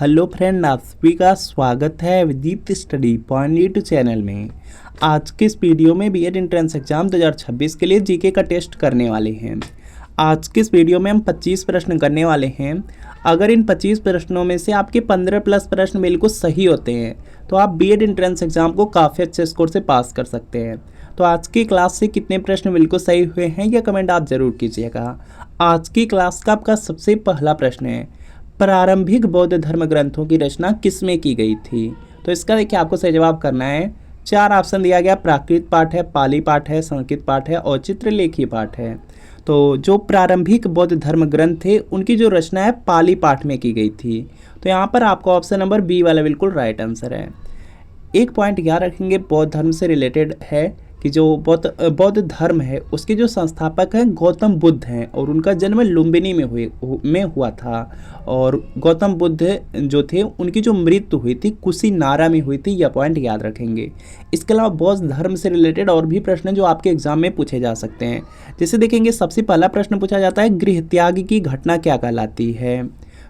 Hello friend, आप सभी का स्वागत है विदीप्त स्टडी पॉइंट यूट्यूब चैनल में। आज के इस वीडियो में बीएड एंट्रेंस एग्जाम 2026 के लिए जीके का टेस्ट करने वाले हैं। आज के इस वीडियो में हम 25 प्रश्न करने वाले हैं। अगर इन 25 प्रश्नों में से आपके 15 प्लस प्रश्न बिल्कुल सही होते हैं तो आप बीएड एंट्रेंस एग्जाम को काफ़ी अच्छे स्कोर से पास कर सकते हैं। तो आज की क्लास से कितने प्रश्न बिल्कुल सही हुए हैं यह कमेंट आप ज़रूर कीजिएगा। आज की क्लास का आपका सबसे पहला प्रश्न है, प्रारंभिक बौद्ध धर्म ग्रंथों की रचना किसमें की गई थी? तो इसका देखिए आपको सही जवाब करना है। 4 ऑप्शन दिया गया, प्राकृत पाठ है, पाली पाठ है, संस्कृत पाठ है और चित्रलेखी पाठ है। तो जो प्रारंभिक बौद्ध धर्म ग्रंथ थे उनकी जो रचना है पाली पाठ में की गई थी। तो यहाँ पर आपका ऑप्शन नंबर बी वाला बिल्कुल राइट आंसर है। एक पॉइंट याद रखेंगे, बौद्ध धर्म से रिलेटेड है कि जो बौद्ध धर्म है उसके जो संस्थापक हैं गौतम बुद्ध हैं और उनका जन्म लुम्बिनी में हुआ था। और गौतम बुद्ध जो थे उनकी जो मृत्यु हुई थी कुशीनारा में हुई थी, यह पॉइंट याद रखेंगे। इसके अलावा बौद्ध धर्म से रिलेटेड और भी प्रश्न जो आपके एग्जाम में पूछे जा सकते हैं। जैसे देखेंगे, सबसे पहला प्रश्न पूछा जाता है, गृह त्याग की घटना क्या कहलाती है?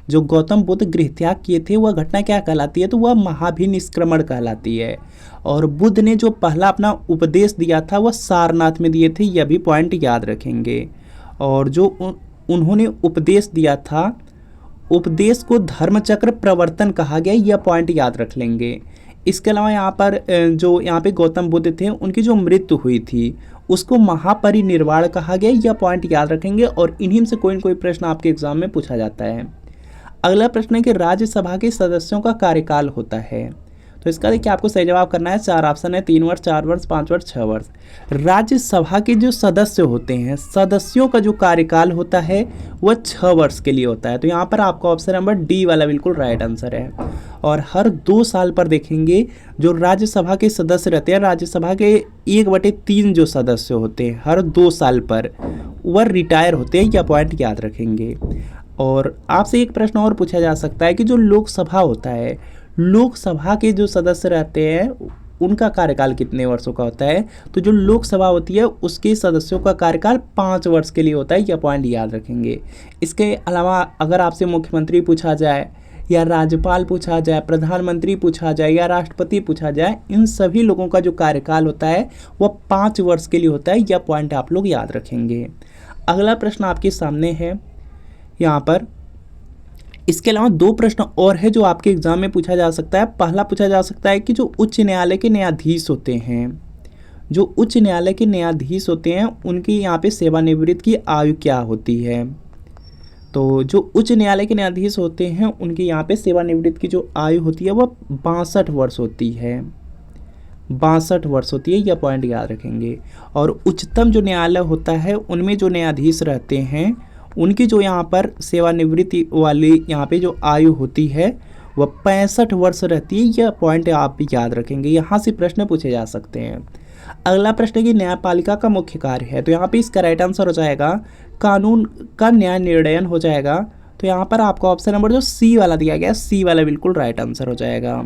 जो गौतम बुद्ध गृह त्याग किए थे वह घटना क्या कहलाती है? तो वह महाभिनिष्क्रमण कहलाती है। और बुद्ध ने जो पहला अपना उपदेश दिया था वह सारनाथ में दिए थे, यह भी पॉइंट याद रखेंगे। और जो उन्होंने उपदेश दिया था, उपदेश को धर्मचक्र प्रवर्तन कहा गया, यह पॉइंट याद रख लेंगे। इसके अलावा यहाँ पे गौतम बुद्ध थे उनकी जो मृत्यु हुई थी उसको महापरिनिर्वाण कहा गया, यह पॉइंट याद रखेंगे। और इन्हीं से कोई न कोई प्रश्न आपके एग्जाम में पूछा जाता है। अगला प्रश्न है कि राज्यसभा के सदस्यों का कार्यकाल होता है। तो इसका देखिए आपको सही जवाब करना है। 4 ऑप्शन है, 3 वर्ष, 4 वर्ष, 5 वर्ष, 6 वर्ष। राज्यसभा के जो सदस्य होते हैं, सदस्यों का जो कार्यकाल होता है वह 6 वर्ष के लिए होता है। तो यहाँ पर आपका ऑप्शन नंबर डी वाला बिल्कुल राइट आंसर है। और हर 2 साल पर देखेंगे जो राज्यसभा के सदस्य रहते हैं, राज्यसभा के 1/3 जो सदस्य होते हैं हर 2 साल पर वह रिटायर होते हैं, यह पॉइंट याद रखेंगे। और आपसे एक प्रश्न और पूछा जा सकता है कि जो लोकसभा होता है, लोकसभा के जो सदस्य रहते हैं उनका कार्यकाल कितने वर्षों का होता है? तो जो लोकसभा होती है उसके सदस्यों का कार्यकाल 5 वर्ष के लिए होता है, यह पॉइंट याद रखेंगे। इसके अलावा अगर आपसे मुख्यमंत्री पूछा जाए या राज्यपाल पूछा जाए, प्रधानमंत्री पूछा जाए या राष्ट्रपति पूछा जाए, इन सभी लोगों का जो कार्यकाल होता है वह 5 वर्ष के लिए होता है, यह पॉइंट आप लोग याद रखेंगे। अगला प्रश्न आपके सामने है यहाँ पर। इसके अलावा 2 प्रश्न और है जो आपके एग्जाम में पूछा जा सकता है। पहला पूछा जा सकता है कि जो उच्च न्यायालय के न्यायाधीश होते हैं, जो उच्च न्यायालय के न्यायाधीश होते हैं उनकी यहाँ पे सेवानिवृत्त की आयु क्या होती है? तो जो उच्च न्यायालय के न्यायाधीश होते हैं उनकी यहाँ पे सेवानिवृत्त की जो आयु होती है वह 62 वर्ष होती है, 62 वर्ष होती है, यह पॉइंट याद रखेंगे। और उच्चतम जो न्यायालय होता है उनमें जो न्यायाधीश रहते हैं उनकी जो यहाँ पर सेवानिवृत्ति वाली यहाँ पे जो आयु होती है वह 65 वर्ष रहती है, यह पॉइंट आप याद रखेंगे। यहाँ से प्रश्न पूछे जा सकते हैं। अगला प्रश्न है कि न्यायपालिका का मुख्य कार्य है। तो यहाँ पे इसका राइट आंसर हो जाएगा कानून का न्याय निर्णयन हो जाएगा। तो यहाँ पर आपका ऑप्शन नंबर जो सी वाला दिया गया, सी वाला बिल्कुल राइट आंसर हो जाएगा।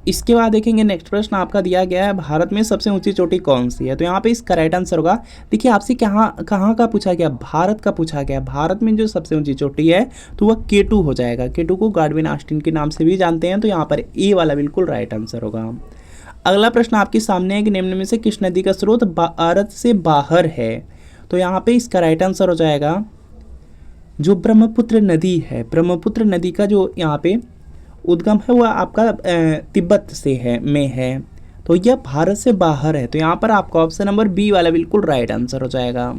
इसके बाद देखेंगे नेक्स्ट प्रश्न आपका दिया गया है, भारत में सबसे ऊंची चोटी कौन सी है? तो यहाँ पे इसका राइट आंसर होगा, देखिए आपसे कहाँ का पूछा गया, भारत का पूछा गया। भारत में जो सबसे ऊंची चोटी है तो वह K2 हो जाएगा। K2 को गाडविन ऑस्टिन के नाम से भी जानते हैं। तो यहाँ पर ए वाला बिल्कुल राइट आंसर होगा। अगला प्रश्न आपके सामने है कि निम्न में से किस नदी का स्रोत भारत से बाहर है? तो यहाँ पे इसका राइट आंसर हो जाएगा जो ब्रह्मपुत्र नदी है। ब्रह्मपुत्र नदी का जो यहाँ पे उद्गम है वह आपका तिब्बत से है, तो यह भारत से बाहर है। तो यहाँ पर आपका ऑप्शन नंबर बी वाला बिल्कुल राइट आंसर हो जाएगा।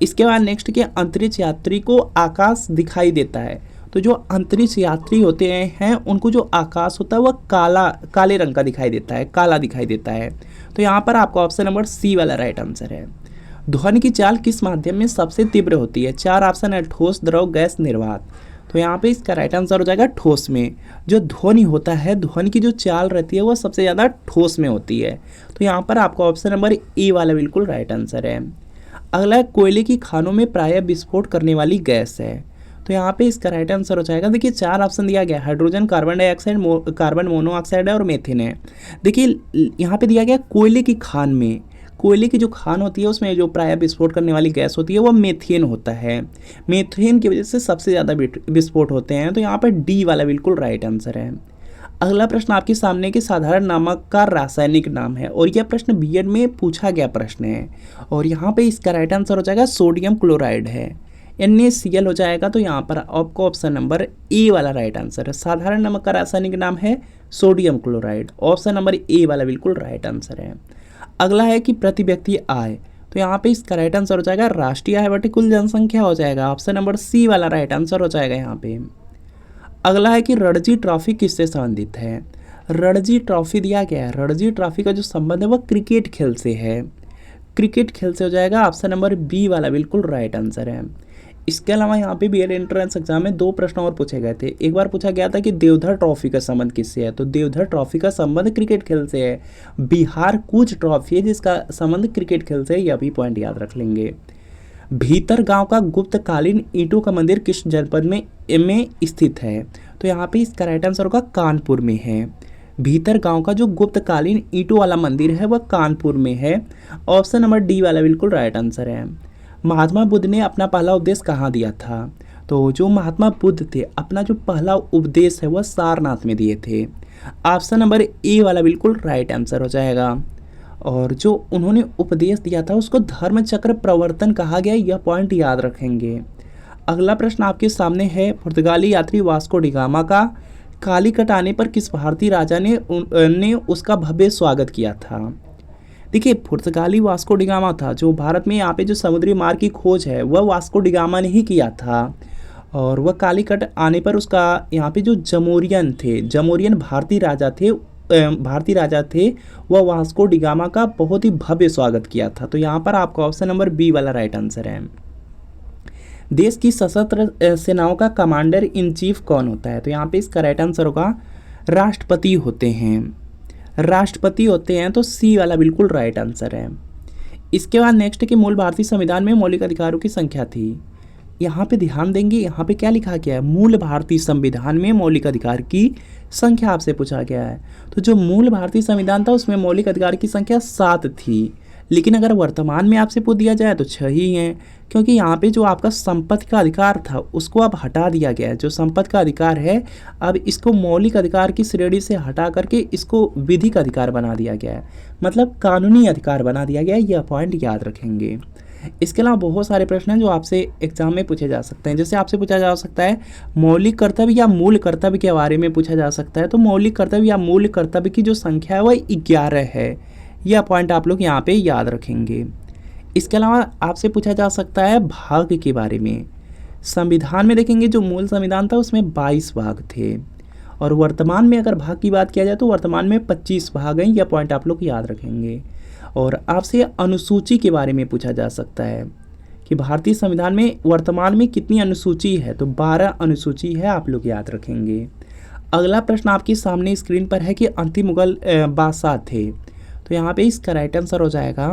इसके बाद नेक्स्ट के अंतरिक्ष यात्री को आकाश दिखाई देता है। तो जो अंतरिक्ष यात्री होते हैं उनको जो आकाश होता है वह काले रंग का दिखाई देता है, काला दिखाई देता है। तो यहाँ पर आपका ऑप्शन नंबर सी वाला राइट आंसर है। ध्वनि की चाल किस माध्यम में सबसे तीव्र होती है? 4 ऑप्शन है, ठोस, द्रव, गैस, निर्वात। तो यहाँ पे इसका राइट आंसर हो जाएगा ठोस में। जो ध्वनि होता है, ध्वनि की जो चाल रहती है वह सबसे ज़्यादा ठोस में होती है। तो यहाँ पर आपका ऑप्शन नंबर ए वाला बिल्कुल राइट आंसर है। अगला कोयले की खानों में प्रायः विस्फोट करने वाली गैस है। तो यहाँ पे इसका राइट आंसर हो जाएगा, देखिए 4 ऑप्शन दिया गया, hydrogen, carbon dioxide, carbon monoxide है और मीथेन है। देखिए यहाँ पे दिया गया कोयले की खान में। कोयले की जो खान होती है उसमें जो प्रायः विस्फोट करने वाली गैस होती है वो मीथेन होता है। मीथेन की वजह से सबसे ज़्यादा विस्फोट होते हैं, तो यहाँ पर डी वाला बिल्कुल राइट आंसर है। अगला प्रश्न आपके सामने कि साधारण नमक का रासायनिक नाम है, और यह प्रश्न बीएड में पूछा गया प्रश्न है, और यहाँ पे इसका राइट आंसर हो जाएगा सोडियम क्लोराइड है, NaCl हो जाएगा। तो यहाँ पर आपको ऑप्शन नंबर ए वाला राइट आंसर है। साधारण नमक का रासायनिक नाम है sodium chloride, option number A वाला बिल्कुल राइट आंसर है। अगला है कि प्रति व्यक्ति आय, तो यहाँ पे इसका राइट आंसर हो जाएगा राष्ट्रीय आय बटे कुल जनसंख्या हो जाएगा, ऑप्शन नंबर सी वाला राइट आंसर हो जाएगा यहाँ पे। अगला है कि रणजी ट्रॉफी किससे संबंधित है। रणजी ट्रॉफी दिया गया है, रणजी ट्रॉफी का जो संबंध है वह क्रिकेट खेल से है, क्रिकेट खेल से हो जाएगा, ऑप्शन नंबर बी वाला बिल्कुल राइट आंसर है। इसके अलावा यहाँ पे बीएड एंट्रेंस एग्जाम में 2 प्रश्न और पूछे गए थे। एक बार पूछा गया था कि देवधर ट्रॉफी का संबंध किससे है, तो देवधर ट्रॉफी का संबंध क्रिकेट खेल से है। बिहार कूच ट्रॉफी है जिसका संबंध क्रिकेट खेल से है, यह भी पॉइंट याद रख लेंगे। भीतर गांव का गुप्तकालीन ईंटों का मंदिर किस जनपद में स्थित है, तो यहाँ पे इसका राइट आंसर होगा कानपुर में है। भीतर गांव का जो गुप्तकालीन ईंटों वाला मंदिर है वह कानपुर में है, ऑप्शन नंबर डी वाला बिल्कुल राइट आंसर है। महात्मा बुद्ध ने अपना पहला उपदेश कहाँ दिया था, तो जो महात्मा बुद्ध थे अपना जो पहला उपदेश है वह सारनाथ में दिए थे, ऑप्शन नंबर ए वाला बिल्कुल राइट आंसर हो जाएगा। और जो उन्होंने उपदेश दिया था उसको धर्म चक्र प्रवर्तन कहा गया, यह पॉइंट याद रखेंगे। अगला प्रश्न आपके सामने है, पुर्तगाली यात्री वास्को डिगामा का कालीकट आने पर किस भारतीय राजा ने उसका भव्य स्वागत किया था। देखिए पुर्तगाली वास्को डिगामा था, जो भारत में यहाँ पे जो समुद्री मार्ग की खोज है वह वास्को डिगामा ने ही किया था, और वह कालीकट आने पर उसका यहाँ पे जो जमोरियन भारतीय राजा थे वह वास्को डिगामा का बहुत ही भव्य स्वागत किया था। तो यहाँ पर आपका ऑप्शन नंबर बी वाला राइट आंसर है। देश की सशस्त्र सेनाओं का कमांडर इन चीफ कौन होता है, तो यहाँ पे इसका राइट आंसर होगा राष्ट्रपति होते हैं, तो सी वाला बिल्कुल राइट आंसर है। इसके बाद नेक्स्ट कि मूल भारतीय संविधान में मौलिक अधिकारों की संख्या थी। यहाँ पे ध्यान देंगे, यहाँ पे क्या लिखा गया है, मूल भारतीय संविधान में मौलिक अधिकार की संख्या आपसे पूछा गया है। तो जो मूल भारतीय संविधान था उसमें मौलिक अधिकार की संख्या 7 थी, लेकिन अगर वर्तमान में आपसे पूछ दिया जाए तो 6 ही हैं, क्योंकि यहाँ पे जो आपका संपत्ति का अधिकार था उसको अब हटा दिया गया है। जो संपत्ति का अधिकार है अब इसको मौलिक अधिकार की श्रेणी से हटा करके इसको विधिक अधिकार बना दिया गया है, मतलब कानूनी अधिकार बना दिया गया है, यह पॉइंट याद रखेंगे। इसके अलावा बहुत सारे प्रश्न हैं जो आपसे एग्जाम में पूछे जा सकते हैं। जैसे आपसे पूछा जा सकता है मौलिक कर्तव्य या मूल कर्तव्य के बारे में पूछा जा सकता है, तो मौलिक कर्तव्य या मूल कर्तव्य की जो संख्या है वह 11 है, यह पॉइंट आप लोग यहाँ पे याद रखेंगे। इसके अलावा आपसे पूछा जा सकता है भाग के बारे में। संविधान में देखेंगे जो मूल संविधान था उसमें 22 भाग थे, और वर्तमान में अगर भाग की बात किया जाए तो वर्तमान में 25 भाग हैं, यह पॉइंट आप लोग याद रखेंगे। और आपसे अनुसूची के बारे में पूछा जा सकता है कि भारतीय संविधान में वर्तमान में कितनी अनुसूची है, तो 12 अनुसूची है, आप लोग याद रखेंगे। अगला प्रश्न आपके सामने स्क्रीन पर है कि अंतिम मुगल बादशाह थे, तो यहाँ पे इसका राइट आंसर हो जाएगा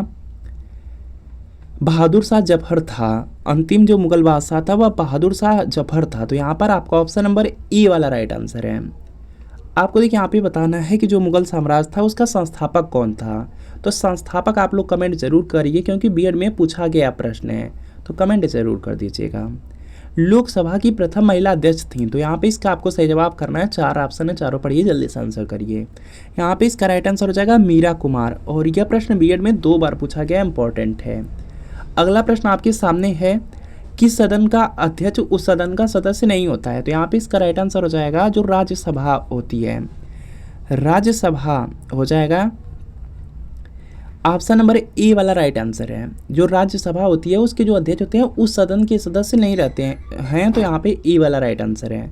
बहादुर शाह जफर था। अंतिम जो मुगल बादशाह था वह बहादुर शाह जफर था, तो यहाँ पर आपका ऑप्शन नंबर ए वाला राइट आंसर है। आपको देखिए यहाँ पे बताना है कि जो मुगल साम्राज्य था उसका संस्थापक कौन था, तो संस्थापक आप लोग कमेंट जरूर करिए, क्योंकि बीएड में पूछा गया प्रश्न है, तो कमेंट जरूर कर दीजिएगा। लोकसभा की प्रथम महिला अध्यक्ष थी, तो यहाँ पे इसका आपको सही जवाब करना है। 4 ऑप्शन है, चारों पढ़िए, जल्दी से आंसर करिए। यहाँ पे इसका राइट आंसर हो जाएगा मीरा कुमार, और यह प्रश्न बीएड में 2 बार पूछा गया, इंपॉर्टेंट है। अगला प्रश्न आपके सामने है किस सदन का अध्यक्ष उस सदन का सदस्य नहीं होता है, तो यहाँ पे इसका राइट आंसर हो जाएगा जो राज्यसभा होती है, राज्यसभा हो जाएगा, ऑप्शन नंबर ए वाला राइट आंसर है। जो राज्यसभा होती है उसके जो अध्यक्ष होते हैं उस सदन के सदस्य नहीं रहते हैं, तो यहाँ पे ए वाला राइट आंसर है।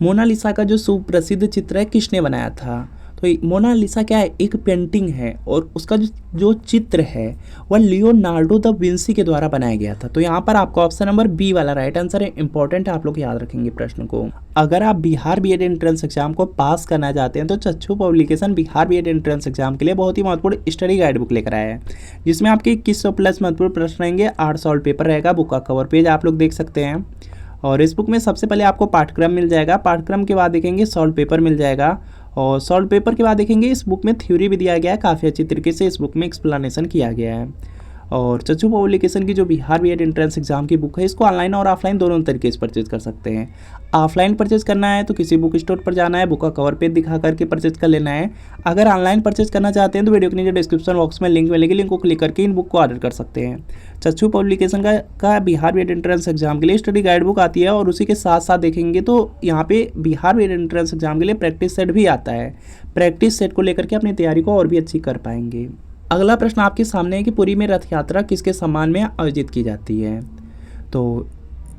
मोनालिसा का जो सुप्रसिद्ध चित्र है किसने बनाया था, तो मोनालिसा क्या है, एक पेंटिंग है, और उसका जो चित्र है वह लियोनार्डो दा विंसी के द्वारा बनाया गया था। तो यहाँ पर आपका ऑप्शन नंबर बी वाला राइट आंसर है, इंपॉर्टेंट, आप लोग याद रखेंगे प्रश्न को। अगर आप बिहार बीएड एंट्रेंस एग्जाम को पास करना चाहते हैं तो Chachchu publication Bihar BEd entrance exam के लिए बहुत ही महत्वपूर्ण स्टडी गाइड बुक लेकर आया है, जिसमें आपके 2100 प्लस महत्वपूर्ण प्रश्न रहेंगे, 8 सॉल्व पेपर रहेगा। बुक का कवर पेज आप लोग देख सकते हैं, और इस बुक में सबसे पहले आपको पाठ्यक्रम मिल जाएगा, पाठ्यक्रम के बाद देखेंगे सॉल्व पेपर मिल जाएगा, और सॉल्व पेपर के बाद देखेंगे इस बुक में थ्योरी भी दिया गया है, काफ़ी अच्छी तरीके से इस बुक में एक्सप्लेनेशन किया गया है। और चच्चू पब्लिकेशन की जो बिहार बीएड एंट्रेंस एग्जाम की बुक है, इसको ऑनलाइन और ऑफलाइन दोनों तरीके से परचेज कर सकते हैं। ऑफलाइन परचेज करना है तो किसी बुक स्टोर पर जाना है, बुक का कवर पेज दिखा करके परचेज कर लेना है। अगर ऑनलाइन परचेज करना चाहते हैं तो वीडियो के नीचे डिस्क्रिप्शन बॉक्स में लिंक मिलेगी, लिंक को क्लिक करके इन बुक को ऑर्डर कर सकते हैं। चच्चू पब्लिकेशन का बिहार बीएड एंट्रेंस एग्जाम के लिए स्टडी गाइड बुक आती है, और उसी के साथ साथ देखेंगे तो यहाँ पे बिहार बीएड एंट्रेंस एग्जाम के लिए प्रैक्टिस सेट भी आता है। प्रैक्टिस सेट को लेकर के अपनी तैयारी को और भी अच्छी कर पाएंगे। अगला प्रश्न आपके सामने है कि पुरी में रथ यात्रा किसके सम्मान में आयोजित की जाती है। तो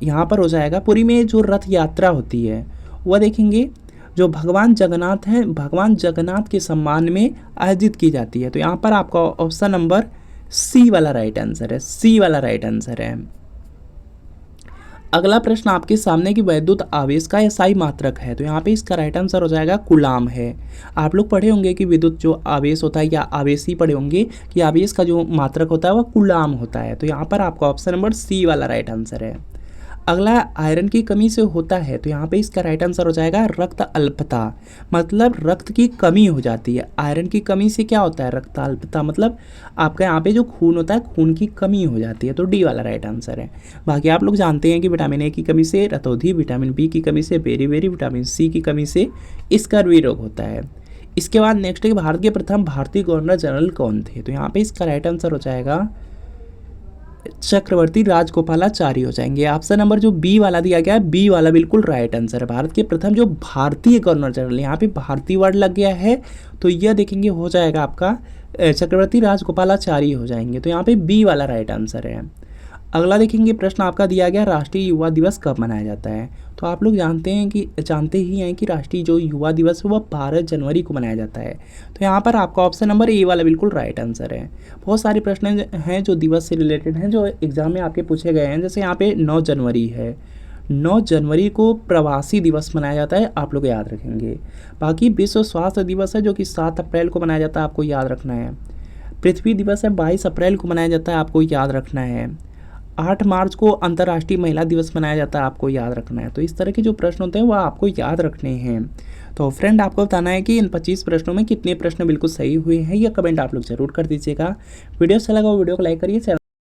यहाँ पर हो जाएगा पुरी में जो रथ यात्रा होती है वह देखेंगे जो भगवान जगन्नाथ हैं, भगवान जगन्नाथ के सम्मान में आयोजित की जाती है। तो यहाँ पर आपका ऑप्शन नंबर सी वाला राइट आंसर है, सी वाला राइट आंसर है। अगला प्रश्न आपके सामने की वैद्युत आवेश का एसआई मात्रक है। तो यहाँ पे इसका राइट आंसर हो जाएगा कूलाम है। आप लोग पढ़े होंगे कि विद्युत जो आवेश होता है या आवेश ही पढ़े होंगे कि आवेश का जो मात्रक होता है वह कूलाम होता है। तो यहाँ पर आपका ऑप्शन नंबर सी वाला राइट आंसर है। अगला आयरन की कमी से होता है। तो यहाँ पे इसका राइट आंसर हो जाएगा रक्त अल्पता, मतलब रक्त की कमी हो जाती है। आयरन की कमी से क्या होता है, रक्त अल्पता, मतलब आपका यहाँ पे जो खून होता है खून की कमी हो जाती है। तो डी वाला राइट आंसर है। बाकी आप लोग जानते हैं कि विटामिन ए की कमी से रतौंधी, विटामिन बी की कमी से बेरी, विटामिन सी की कमी से स्कर्वी रोग होता है। इसके बाद नेक्स्ट है भारत के प्रथम भारतीय गवर्नर जनरल कौन थे। तो यहाँ पे इसका राइट आंसर हो जाएगा चक्रवर्ती राजगोपालाचारी हो जाएंगे। ऑप्शन नंबर जो बी वाला दिया गया है, बी वाला बिल्कुल राइट आंसर है। भारत के प्रथम जो भारतीय गवर्नर जनरल, यहाँ पे भारतीय वर्ड लग गया है तो यह देखेंगे हो जाएगा आपका चक्रवर्ती राजगोपालाचारी हो जाएंगे। तो यहाँ पे बी वाला राइट आंसर है। अगला देखेंगे प्रश्न आपका दिया गया राष्ट्रीय युवा दिवस कब मनाया जाता है। तो आप लोग जानते ही हैं कि राष्ट्रीय जो युवा दिवस है वह 12 जनवरी को मनाया जाता है। तो यहाँ पर आपका ऑप्शन नंबर ए वाला बिल्कुल राइट आंसर है। बहुत सारे प्रश्न हैं जो दिवस से रिलेटेड हैं जो एग्जाम में आपके पूछे गए हैं। जैसे यहाँ पे 9 जनवरी है, 9 जनवरी को प्रवासी दिवस मनाया जाता है, आप लोग याद रखेंगे। बाकी विश्व स्वास्थ्य दिवस है जो कि 7 अप्रैल को मनाया जाता है, आपको याद रखना है। पृथ्वी दिवस है 22 अप्रैल को मनाया जाता है, आपको याद रखना है। 8 मार्च को अंतर्राष्ट्रीय महिला दिवस मनाया जाता है, आपको याद रखना है। तो इस तरह के जो प्रश्न होते हैं वह आपको याद रखने हैं। तो फ्रेंड आपको बताना है कि इन 25 प्रश्नों में कितने प्रश्न बिल्कुल सही हुए हैं, यह कमेंट आप लोग जरूर कर दीजिएगा। वीडियो अच्छा लगा वीडियो को लाइक करिए।